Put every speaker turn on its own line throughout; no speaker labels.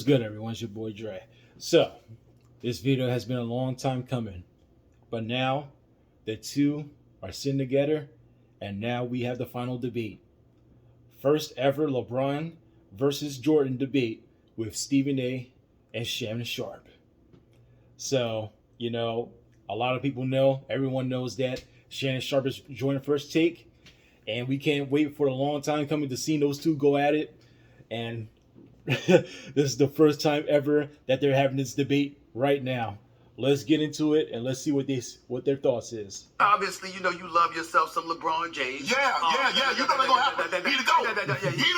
What's good, everyone? It's your boy Dre. So, this video has been a long time coming, but now the two are sitting together, and now we have the final debate. First ever LeBron versus Jordan debate with Stephen A. and Shannon Sharpe. So, a lot of people know, everyone knows that Shannon Sharpe is joining First Take, and we can't wait for a long time coming to see those two go at it. And this is the first time ever that they're having this debate right now. Let's get into it and let's see what their thoughts is.
Obviously, you love yourself some LeBron James.
Yeah. You know they're gonna happen. He to go. He to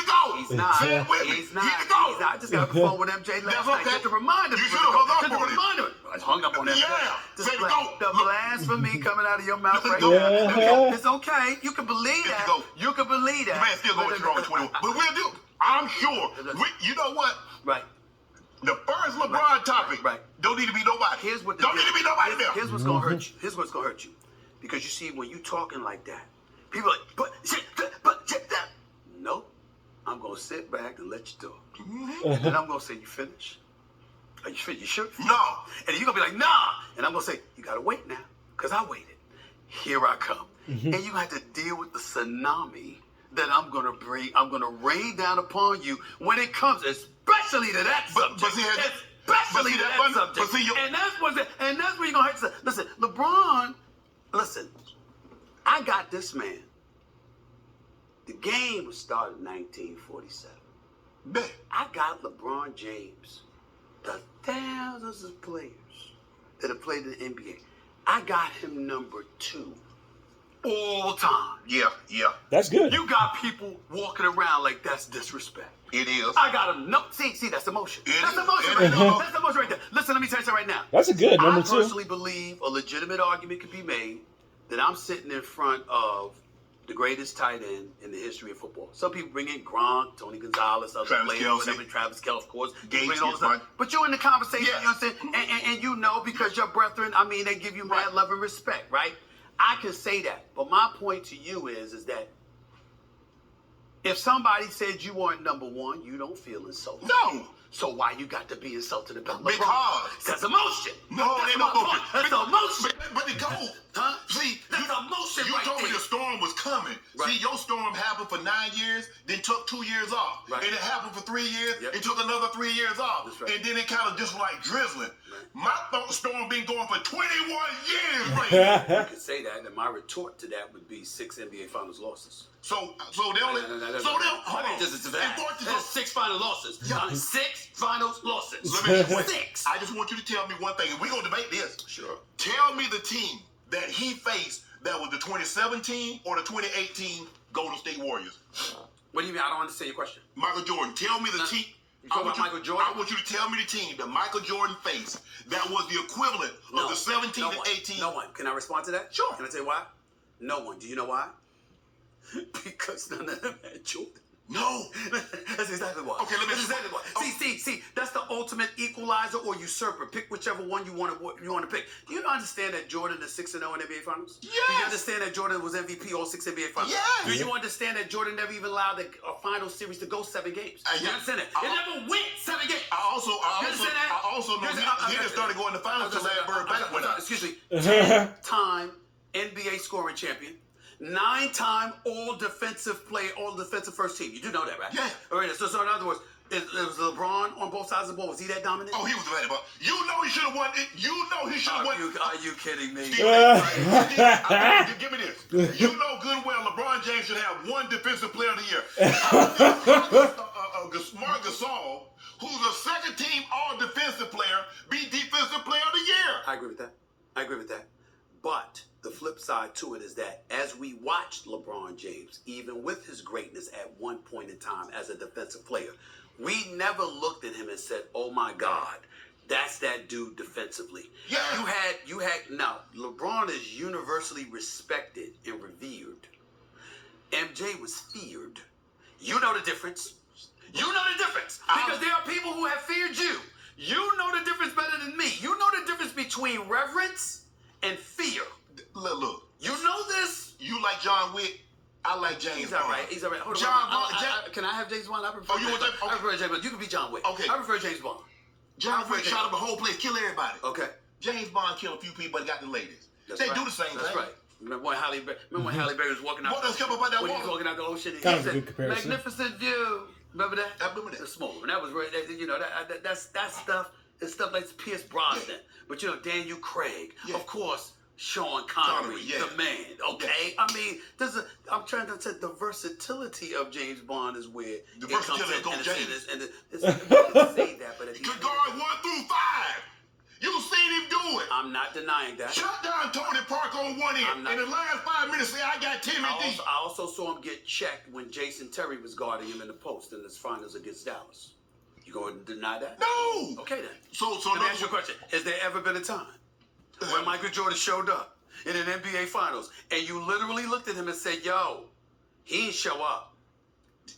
go.
He's not.
He's not.
He to go. I just got off the phone with MJ last night just to remind him.
You should have hung up on him.
I hung up on him.
Yeah.
The blasphemy coming out of your mouth right now. It's okay. You can believe that. You can believe that.
The man still going to 21. But we'll do. I'm sure. You know what?
Right.
The first LeBron topic don't need to be nobody. Here's what's gonna
hurt you. Here's what's gonna hurt you. Because you see, when you talking like that, people are like, but that. No. I'm gonna sit back and let you talk. And I'm gonna say, you finished? Are you finished? You sure? No. And you're gonna be like, nah. And I'm gonna say, you gotta wait now. Because I waited. Here I come. And you're gonna have to deal with the tsunami that I'm gonna bring. I'm gonna rain down upon you when it comes, especially to that subject. Especially to that subject. And that's where you're gonna have to say, listen, LeBron, I got this man. The game was started in 1947. I got LeBron James, the thousands of players that have played in the NBA. I got him number 2 all time.
Yeah.
That's good.
You got people walking around like that's disrespect.
It is.
I got him. No, see, that's emotion. That's emotion right there. That's emotion right there. Listen, let me tell you something right now.
That's a good number 2.
I personally believe a legitimate argument could be made that I'm sitting in front of the greatest tight end in the history of football. Some people bring in Gronk, Tony Gonzalez, other players, whatever, Travis Kelce, of course. But you're in the conversation, you know what I'm saying? And you know, because your brethren, they give you mad love and respect, right? I can say that. But my point to you is that if somebody said you weren't number 1, you don't feel insulted.
No.
So why you got to be insulted about LeBron?
Because
that's emotion.
No,
that's
ain't
my
no
point. That's emotion.
But it goes.
Huh?
See,
that's emotion.
You
right
told me
there.
the storm was coming. Right. See, your storm happened for 9 years, then took 2 years off. Right. And it happened for 3 years, and took another 3 years off. Right. And then it kind of just like drizzling. Right. My storm been going for 21 years right now.
You could say that, and my retort to that would be 6 NBA Finals losses.
So they only. Hold on.
Just 6 final losses. 6 finals losses.
Let me
6.
I just want you to tell me one thing, and we're gonna debate this.
Sure.
Tell me the team that he faced that was the 2017 or the 2018 Golden State Warriors.
What do you mean? I don't understand your question.
Michael Jordan. Tell me the team.
You talking about Michael Jordan?
I want you to tell me the team that Michael Jordan faced that was the equivalent of the 17 and 18.
No one. Can I respond to that?
Sure.
Can I tell you why? No one. Do you know why? Because none of them had Jordan.
No.
That's exactly why.
Okay, let me.
That's exactly why. See. That's the ultimate equalizer or usurper. Pick whichever one you want to pick. Do you understand that Jordan is 6-0 in NBA Finals?
Yes.
Do you understand that Jordan was MVP all 6 NBA Finals?
Yes.
Do you understand that Jordan never even allowed a final series to go 7 games? You understand that? It never went 7 games.
I also know he didn't start going to the finals until Larry Bird back went out.
Excuse me. 10-time NBA scoring champion. 9-time all-defensive first team. You do know that, right?
Yeah.
All right, so in other words, it was LeBron on both sides of the ball. Was he that dominant?
Oh, he was the ball. You know he should have won it. You know he should have won.
Are you kidding me?
Give me this. You know good well LeBron James should have 1 defensive player of the year. Marc Gasol, who's a second-team all-defensive player, be defensive player of the year.
I agree with that. But the flip side to it is that as we watched LeBron James, even with his greatness at one point in time as a defensive player, we never looked at him and said, oh my God, that's that dude defensively.
Yeah.
Now, LeBron is universally respected and revered. MJ was feared. You know the difference. Because there are people who have feared you. You know the difference better than me. You know the difference between reverence and fear.
Look.
You know this?
You like John Wick? I like James
He's
Bond.
all right. He's all right. Hold
John
on.
Bond.
Can I have James Bond? I prefer.
Oh, you want that? Okay.
I prefer James Bond. You can be John Wick.
Okay.
I prefer James Bond.
John Wick shot up the whole place, kill everybody.
Okay.
James Bond killed a few people, but got the ladies.
That's
they
right.
do the same thing.
That's right. Remember when Halle Berry was walking out?
What else come about that
when he
woman?
was walking out the ocean?
Kind
He
of a
said,
good comparison.
Magnificent view. Remember that?
I remember that.
The smoke. And that was right. You know that's stuff. It's stuff like Pierce Brosnan.
Yeah.
But you know Daniel Craig.
Yeah.
Of course. Sean Connery,
yeah.
the man. Okay,
Yeah.
I mean, I'm trying to say the versatility of James Bond is where
The
it comes
versatility
in,
of
and
James.
you can say that, but if you
Good guard 1 through 5. You seen him do it.
I'm not denying that.
Shut down Tony Park on one end. In the last 5 minutes, say I got Timmy D.
I also saw him get checked when Jason Terry was guarding him in the post in his finals against Dallas. You going to deny that?
No.
Okay then.
So
Let me ask you a question. Has there ever been a time when Michael Jordan showed up in an NBA Finals and you literally looked at him and said, yo, he ain't show up?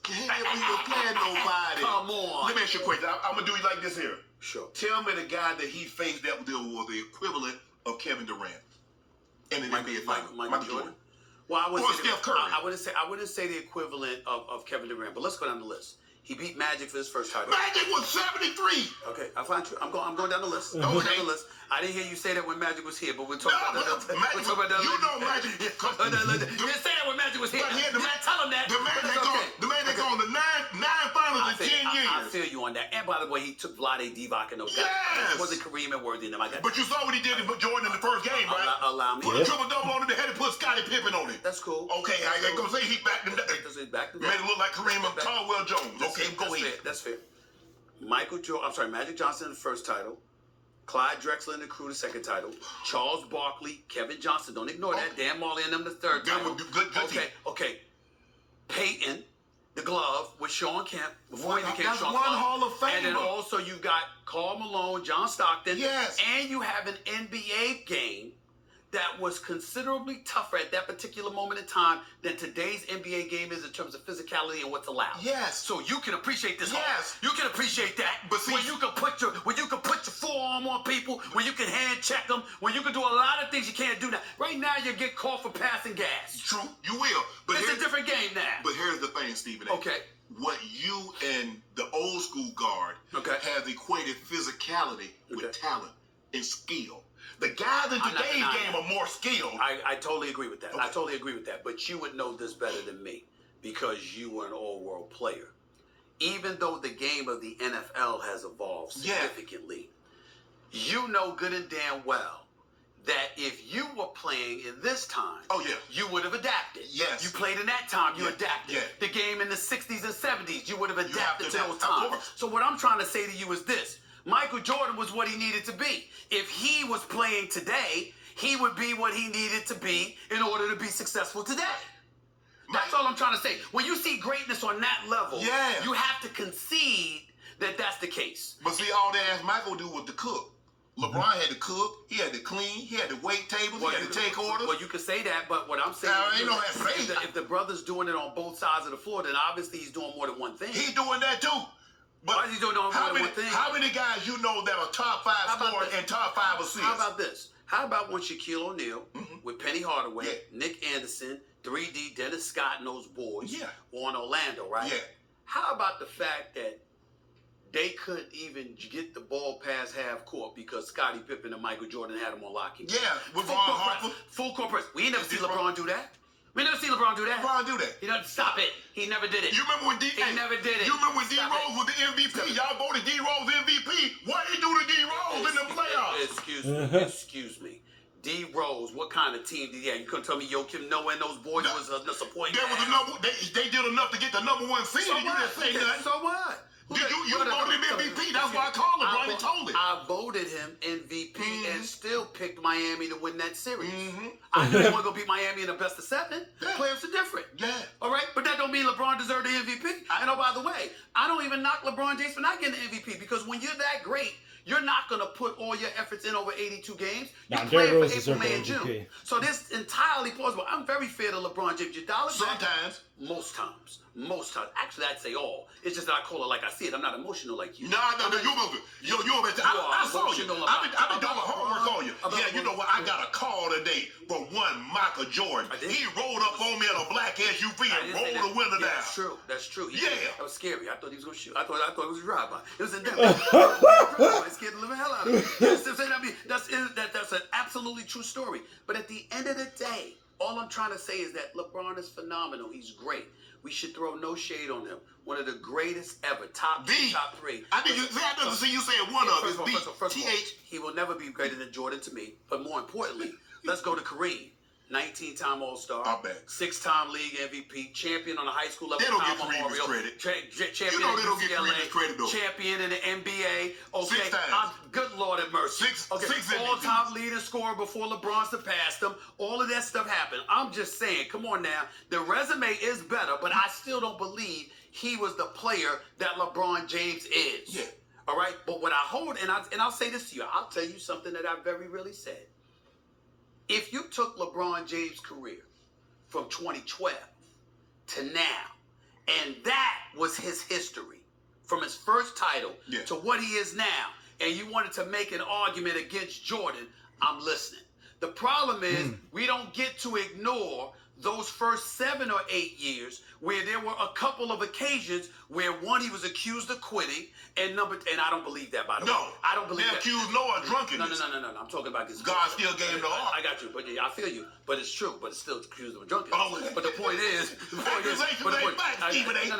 Can't even play nobody.
Come on.
Let me ask you a question. I'm going to do it like this here.
Sure.
Tell me the guy that he faced that was the equivalent of Kevin Durant in the NBA Finals.
Michael Jordan. Well, I
Or
wouldn't say
Steph Curry.
I wouldn't say the equivalent of Kevin Durant, but let's go down the list. He beat Magic for his first title.
Magic was 73.
Okay, I find you. I'm going down the list. I'm going down the list. I didn't hear you say that when Magic was here, but we'll talk about that.
Magic,
We'll talk about that
you
later.
know Magic.
You didn't say that when Magic was here.
But here,
You didn't tell him that.
The man that gone to nine finals in 10 years.
I feel you on that. And by the way, he took Vlade Divac and those guys.
Yes.
It wasn't Kareem and Worthy and them. I got
But you saw what he did with Jordan in the first game, right?
Allow me.
Put a triple-double on it, they had to put Scottie Pippen on it.
That's cool.
Okay, I ain't gonna say he backed him down.
Back to
Made it look like Kareem and Caldwell Jones. Okay, go ahead.
That's fair. Magic Johnson, the first title. Clyde Drexler and the crew, the second title. Charles Barkley, Kevin Johnson, don't ignore that. Dan Marley and them, the third title.
Good team.
Okay. Peyton, the glove, with Sean Kemp before he became
That's
Sean
one
Clark.
Hall of Famer.
And then also you got Karl Malone, John Stockton.
Yes.
And you have an NBA game that was considerably tougher at that particular moment in time than today's NBA game is in terms of physicality and what's allowed.
Yes.
So you can appreciate this.
Yes.
You can appreciate that.
But see,
when you can put your forearm on people, when you can hand check them, when you can do a lot of things you can't do now. Right now you get called for passing gas.
True, you will. But
It's a different game now.
But here's the thing, Stephen A.
Okay.
What you and the old school guard have equated physicality with talent and skill. The guys in today's game are more skilled.
I totally agree with that.
Okay.
I totally agree with that. But you would know this better than me because you were an all-world player. Even though the game of the NFL has evolved significantly, you know good and damn well that if you were playing in this time, you would have adapted.
Yes.
You played in that time, you adapted.
Yeah.
The game in the 60s and 70s, you would have adapted to those
of
times.
course.
So what I'm trying to say to you is this. Michael Jordan was what he needed to be. If he was playing today, he would be what he needed to be in order to be successful today. That's all I'm trying to say. When you see greatness on that level, you have to concede that that's the case.
But see, all that ass Michael do was to cook. LeBron had to cook, he had to clean, he had to wait tables, he had to take orders.
Well, you can say that, but what I'm saying is if the brother's doing it on both sides of the floor, then obviously he's doing more than one thing.
He's doing that too. But
why is he doing more than one thing?
How many guys you know that are top 5 scorers and top 5 assists?
How about this? How about when Shaquille O'Neal with Penny Hardaway, Nick Anderson, 3D, Dennis Scott, and those boys on Orlando, right?
Yeah.
How about the fact that they couldn't even get the ball past half court because Scottie Pippen and Michael Jordan had them on lock?
Yeah, with Ron Harper.
Full court press. We ain't never see LeBron do that. We never see LeBron do that.
LeBron do that.
He doesn't stop it. He never did it.
You remember when
He never did it.
You remember when D Rose was the MVP? Y'all voted D Rose MVP. What he do to D Rose in the playoffs?
Excuse me. D Rose, what kind of team did he have? You couldn't tell me Joakim Noah and those boys was a supporting.
They did enough to get the number 1 seed.
So
You didn't say nothing.
So what?
You voted him MVP. That's why I called him. Ronnie told it.
I voted him MVP and still picked Miami to win that series. I knew he wasn't going to beat Miami in the best of 7. Players are different.
Yeah.
All right? But that don't mean LeBron deserved the MVP. And oh, by the way, I don't even knock LeBron James for not getting the MVP because when you're that great, You're not going to put all your efforts in over 82 games. You're
Nah,
playing
Derrick
for
Rose
April,
deserved
May, and
the MVP.
June. So this entirely plausible. I'm very fair to LeBron James. Your dollar
Sometimes.
Most times. Most times. Actually, I'd say all. It's just that I call it like I see it. I'm not emotional like you.
No, you're moving. I saw you. I've been doing my homework on you. Yeah, you know what? I got a call today from one Michael Jordan. He rolled up on me in a black SUV and rolled the window down.
That's true. That's true.
Yeah.
That was scary. I thought he was going to shoot. I thought it was a drive-by. It was in Denver. I scared the living hell out of me. I mean, that's an absolutely true story. But at the end of the day, all I'm trying to say is that LeBron is phenomenal. He's great. We should throw no shade on him. One of the greatest ever. Top 3.
I think that doesn't see you saying one of his
First of all, he will never be greater than Jordan to me. But more importantly, let's go to Kareem. 19-time All-Star, 6-time league MVP, champion on the high school level.
They don't give Kareem his credit.
Champion
they don't give Kareem his credit, though.
Champion in the NBA. Okay,
6 times.
Good Lord have mercy.
Six
all-time leading scorer before LeBron surpassed him. All of that stuff happened. I'm just saying, come on now. The resume is better, but I still don't believe he was the player that LeBron James is.
Yeah.
All right? But what I hold, and I'll say this to you. I'll tell you something that I very rarely said. If you took LeBron James' career from 2012 to now, and that was his history, from his first title to what he is now, and you wanted to make an argument against Jordan, I'm listening. The problem is we don't get to ignore those first 7 or 8 years where there were a couple of occasions where one, he was accused of quitting, and I don't believe that, by the way.
No,
I don't believe that.
They accused Noah of drunkenness.
No. I'm talking about this.
God still gave him the offer.
I got you, but yeah, I feel you. But it's true. But it's still accused of drunkenness.
Oh,
but the point is,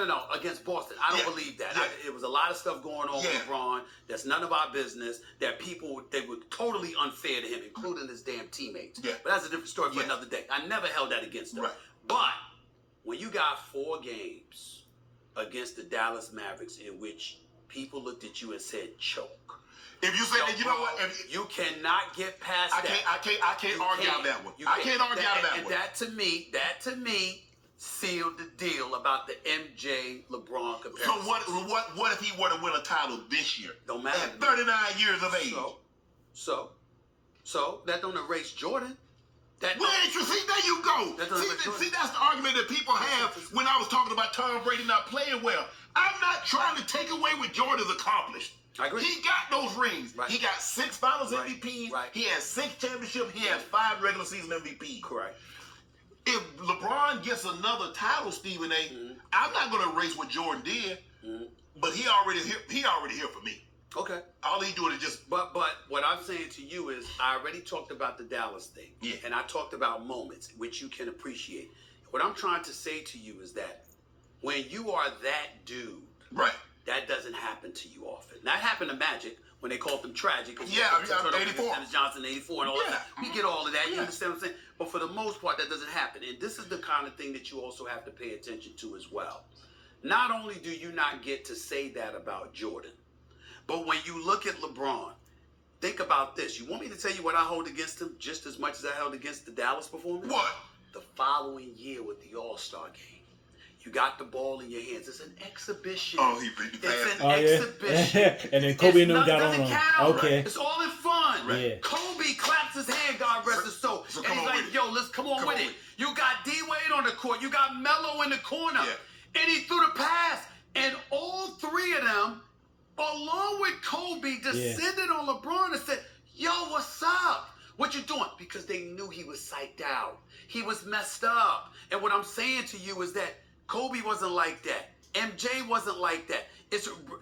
no. Against Boston, I don't believe that. It was a lot of stuff going on with LeBron. That's none of our business. That they were totally unfair to him, including his damn teammates.
Yeah.
But that's a different story for another day. I never held that against him.
Right.
But when you got 4 games against the Dallas Mavericks in which people looked at you and said choke.
If you say that, you know what?
You cannot get past that.
I can't argue on that one. I can't argue on that one.
And that to me sealed the deal about the MJ LeBron comparison.
So what if he were to win a title this year?
Don't matter.
At 39 years of age.
So that don't erase Jordan.
See, there you go. See, that's the argument that people have when I was talking about Tom Brady not playing well. I'm not trying to take away what Jordan's accomplished.
I agree.
He got those rings.
Right.
He got 6 Finals MVPs.
Right.
He has 6 championships. He has 5 regular season MVPs.
Correct.
If LeBron gets another title, Stephen A., I'm not going to erase what Jordan did, but he already here for me.
Okay.
All he doing is just...
But what I'm saying to you is I already talked about the Dallas thing.
Yeah.
And I talked about moments which you can appreciate. What I'm trying to say to you is that when you are that dude,
right,
that doesn't happen to you often. That happened to Magic when they called him tragic.
84.
Dennis Johnson, 84 and all that. We get all of that. You understand what I'm saying? But for the most part, that doesn't happen. And this is the kind of thing that you also have to pay attention to as well. Not only do you not get to say that about Jordan, but when you look at LeBron, think about this. You want me to tell you what I hold against him just as much as I held against the Dallas performance?
What?
The following year with the All-Star game. You got the ball in your hands. It's an exhibition.
Oh, he beat the pass.
It's an exhibition.
And then Kobe and them got on him. Okay.
It's all in fun.
Right. Yeah.
Kobe claps his hand, God rest his soul.
So
and he's like, yo, let's come on with it. You got D-Wade on the court. You got Melo in the corner.
Yeah.
And he threw the pass. And all 3 of them, along with Kobe, descended on LeBron and said, yo, what's up? What you doing? Because they knew he was psyched out. He was messed up. And what I'm saying to you is that Kobe wasn't like that. MJ wasn't like that.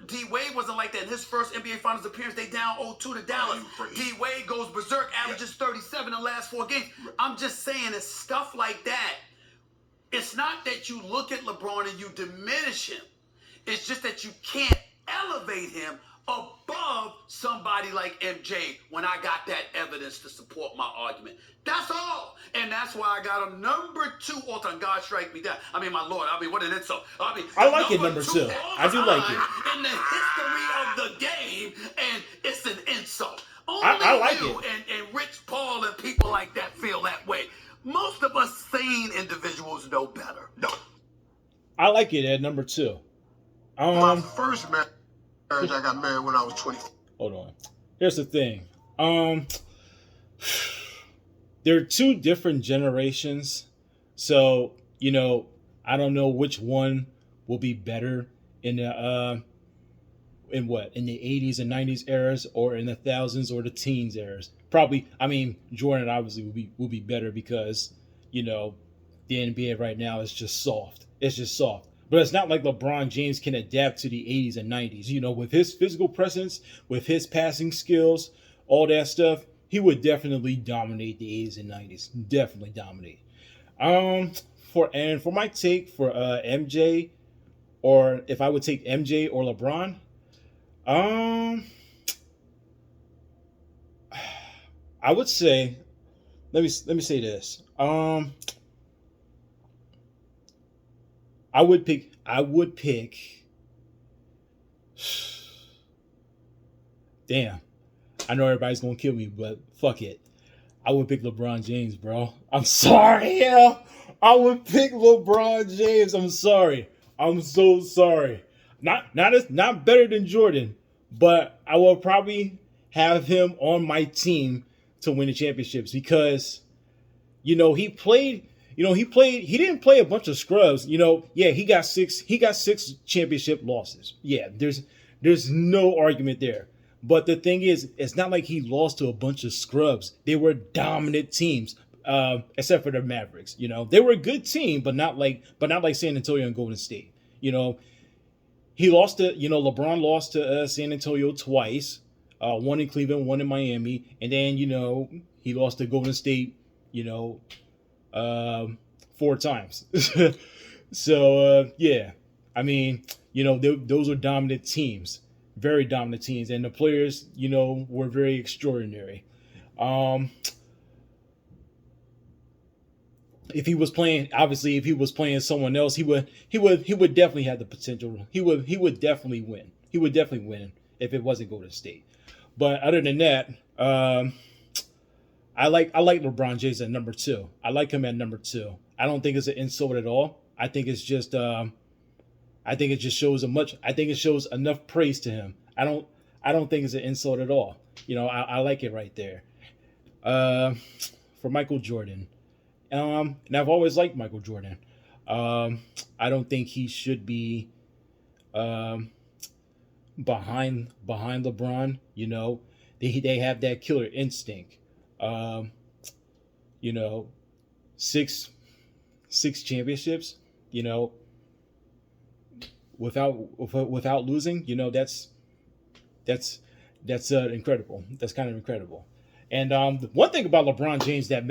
D-Wade wasn't like that. In his first NBA Finals appearance, they down 0-2 to Dallas. D-Wade goes berserk, averages 37 in the last 4 games. I'm just saying, it's stuff like that. It's not that you look at LeBron and you diminish him. It's just that you can't elevate him above somebody like MJ when I got that evidence to support my argument. That's all. And that's why I got a number 2 all-time. God strike me down. I mean, my Lord. I mean, what an insult.
I like it, number 2. I do like it.
In the history of the game, and it's an insult. Only
I like
you
it.
and Rich Paul and people like that feel that way. Most of us sane individuals know better. No.
I like it at number 2.
My first marriage, I got married when I was 20.
Hold on. Here's the thing. Um, there are two different generations, so I don't know which one will be better in the in the 80s and 90s eras, or in the thousands or the teens eras. Probably, I mean, Jordan obviously will be better because the NBA right now is just soft. It's just soft. But it's not like LeBron James can adapt to the 80s and 90s. With his physical presence, with his passing skills, all that stuff, he would definitely dominate the 80s and 90s. Definitely dominate. Um, for my take for MJ, or if I would take MJ or LeBron, um, I would say, let me say this. I would pick. Damn, I know everybody's gonna kill me, but fuck it. I would pick LeBron James, bro. I'm sorry, yeah. I would pick LeBron James. I'm sorry. I'm so sorry. Not better than Jordan, but I will probably have him on my team to win the championships because he played. He didn't play a bunch of scrubs. Yeah, he got six championship losses. Yeah, there's no argument there. But the thing is, it's not like he lost to a bunch of scrubs. They were dominant teams, except for the Mavericks. They were a good team, but not like San Antonio and Golden State. He lost to LeBron lost to San Antonio twice, one in Cleveland, one in Miami, and then he lost to Golden State. You know, 4 times. So yeah, I mean, those are dominant teams, very dominant teams, and the players, were very extraordinary. Um, if he was playing someone else, he would definitely have the potential. He would definitely win. He would definitely win if it wasn't Golden State. But other than that, I like LeBron James at number two. I like him at number two. I don't think it's an insult at all. I think it just shows a much. I think it shows enough praise to him. I don't think it's an insult at all. I like it right there. Uh, for Michael Jordan, and I've always liked Michael Jordan. Um, I don't think he should be um, behind LeBron. They have that killer instinct. Um, you know, six six championships. You know, without losing. That's that's incredible. That's kind of incredible. And the one thing about LeBron James that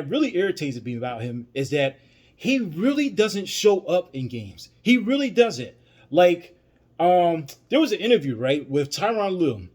really irritates me about him is that he really doesn't show up in games. He really doesn't. Like, there was an interview right with Tyronn Lue,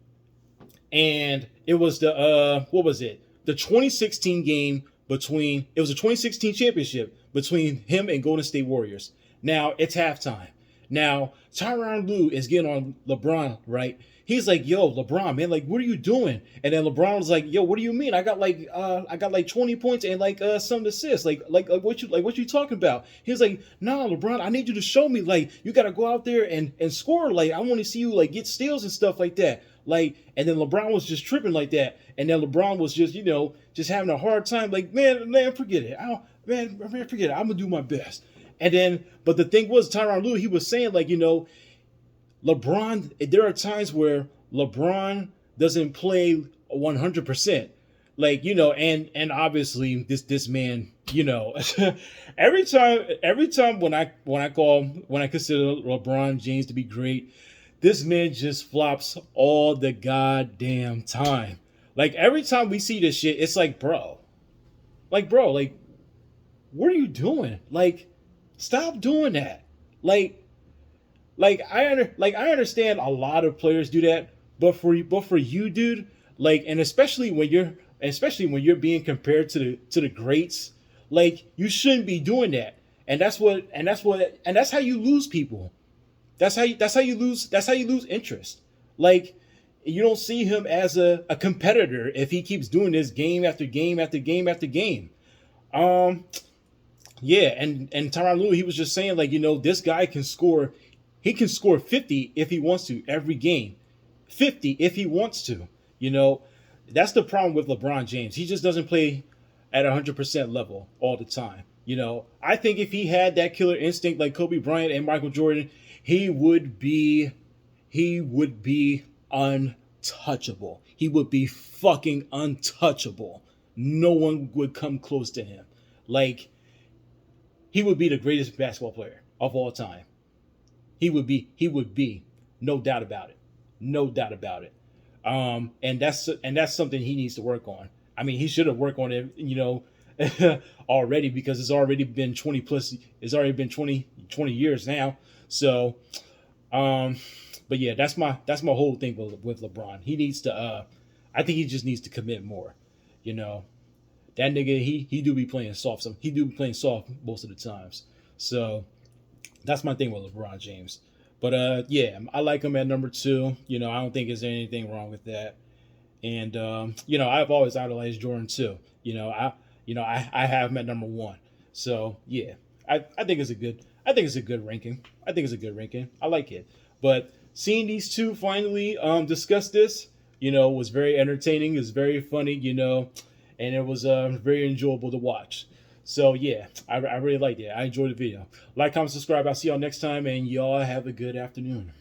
and it was the what was it? The 2016 game between it was a 2016 championship between him and Golden State Warriors. Now it's halftime. Now Tyronn Lue is getting on LeBron, right? He's like, "Yo, LeBron, man, like, what are you doing?" And then LeBron was like, "Yo, what do you mean? I got like 20 points and like some assists. Like what you talking about?" He's like, "Nah, LeBron, I need you to show me. Like, you got to go out there and score. Like, I want to see you like get steals and stuff like that." Like, and then LeBron was just tripping like that, and then LeBron was just having a hard time. Like, man, forget it. Man, forget it. I'm gonna do my best. And then, but the thing was, Tyronn Lue, he was saying like, LeBron, there are times where LeBron doesn't play 100%. Like, and obviously this man, every time when I consider LeBron James to be great, this man just flops all the goddamn time. Like, every time we see this shit, it's like, what are you doing? Like, stop doing that. Like, I understand a lot of players do that, but for you, dude, like, and especially when you're being compared to the greats, like, you shouldn't be doing that. And that's how you lose people. That's how you lose interest. Like, you don't see him as a competitor if he keeps doing this game after game after game after game. Um, yeah, and Tyronn Lue, he was just saying like, this guy can score. He can score 50 if he wants to every game. 50 if he wants to. You know, that's the problem with LeBron James. He just doesn't play at 100% level all the time. You know, I think if he had that killer instinct like Kobe Bryant and Michael Jordan, he would be untouchable. He would be fucking untouchable. No one would come close to him. Like, he would be the greatest basketball player of all time. He would be, no doubt about it. No doubt about it. And that's something he needs to work on. I mean, he should have worked on it, you know, already, because it's already been 20 plus. It's already been 20 years now. So, but yeah, that's my whole thing with LeBron. He needs to. I think he just needs to commit more. You know, that nigga, he do be playing soft. He do be playing soft most of the times. So that's my thing with LeBron James. But yeah, I like him at number 2. You know, I don't think there's anything wrong with that. And you know, I've always idolized Jordan too. You know, I have him at number 1. So yeah, I think it's a good ranking. I think it's a good ranking. I like it. But seeing these two finally discuss this, you know, was very entertaining. It was very funny, you know, and it was very enjoyable to watch. So yeah, I really liked it. I enjoyed the video. Like, comment, subscribe. I'll see y'all next time, and y'all have a good afternoon.